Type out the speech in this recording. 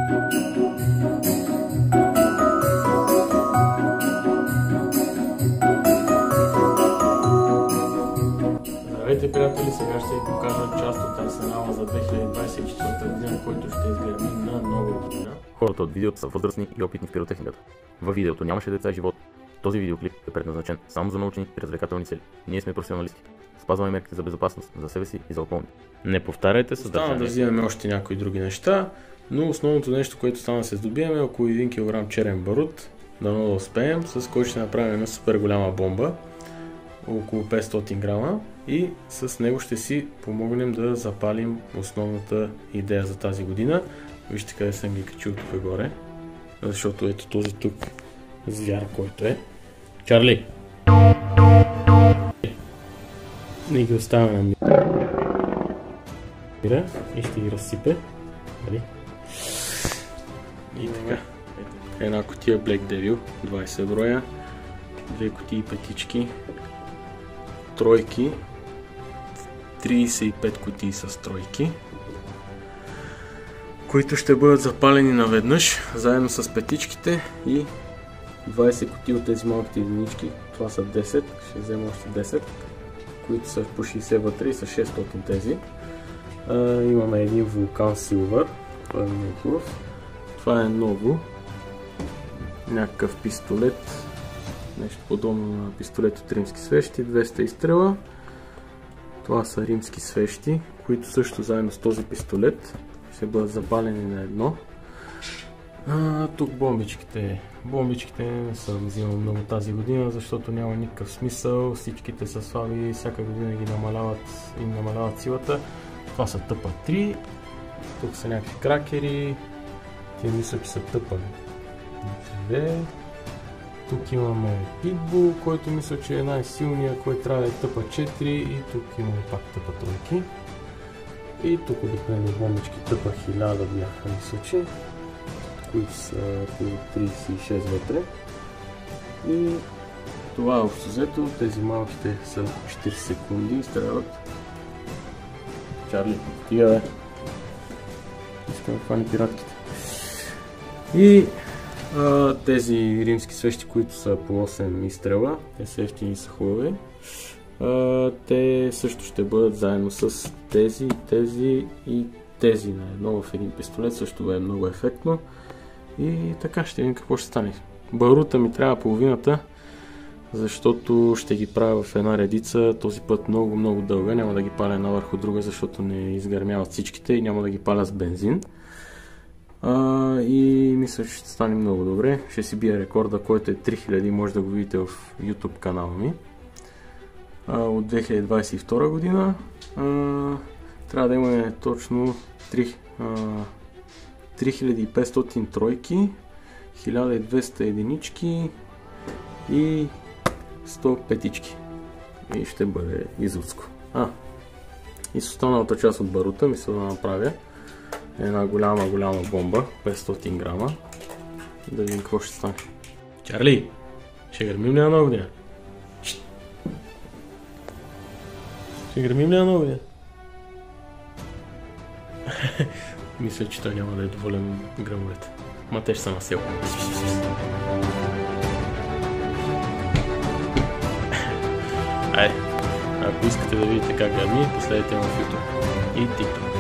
Здравейте, приятели! Сега ще ви покажа част от арсенала за 2024 година, който ще изгърми на нова година. Хората от видеото са възрастни и опитни в пиротехниката. Във видеото нямаше деца и живот. Този видеоклип е предназначен само за научни и развлекателни цели. Ние сме професионалисти. Спазваме мерките за безопасност за себе си и за околните. Не повтаряйте съдържание. Стана да взимаме още някои други неща, но основното нещо, което стана да се здобием е около 1 кг черен барут. Дано да успеем, с който ще направим една супер голяма бомба, около 500 грама, и с него ще си помогнем да запалим основната идея за тази година. Вижте къде съм ги качил тук горе, защото ето този тук звяр, който е. Чарли! Не ги оставяме на мира и ще ги разсипе. И така. Една кутия Black Devil, 20 броя, 2 кутии петички, тройки, 35 кутии с тройки, които ще бъдат запалени наведнъж, заедно с петичките, и 20 кутии от тези малките единички. Това са 10, ще взема още 10, които са по 60 вътре и са 600 тези. Имаме един Vulcan Silver, това е много хубав. Това е ново, някакъв пистолет, нещо подобно на пистолет от римски свещи, 200 изстрела. Това са римски свещи, които също заедно с този пистолет ще бъдат запалени на едно. Тук бомбичките. Бомбичките не съм взимал много тази година, защото няма никакъв смисъл. Всичките са слаби, всяка година ги намаляват силата. Това са тъпа 3. Тук са някакви кракери. Те мисля, че са тъпа 2. Тук имаме Pitbull, който мисля, че е най-силният, който трябва да е тъпа 4, и тук имаме пак тъпа тройки. И тук обикновено бомбички тъпа 1000 бяха, мисля, че, които са около 36 вътре. И това е общо взето. Тези малките са 40 секунди и стрелят. Чарли, тия бе. Искам да хвани пиратките. И тези римски свещи, които са по 8 изстрела, те са ефтини и са хубави. Те също ще бъдат заедно с тези и тези на едно в един пистолет, също е много ефектно. И така ще видим какво ще стане. Барута ми трябва половината, защото ще ги правя в една редица, този път много дълга, няма да ги паля една върху друга, защото не изгърмяват всичките и няма да ги паля с бензин. И мисля, че ще стане много добре. Ще си бия рекорда, който е 3000, може да го видите в YouTube канала ми. От 2022 година. Трябва да имаме точно 3500 тройки, 1200 единички и 100 петички. И ще бъде изудско. И с останалата част от барута мисля да направя една голяма бомба, 500 грама. Да видим какво ще стане. Чарли, ще гърмим ли на нова година? Ще гърмим ли на нова година? Мисля, че той няма да е доволен гръмовете. Ма те ще са на сел. Айде, ако искате да видите как гърми, последете ме в YouTube и TikTok.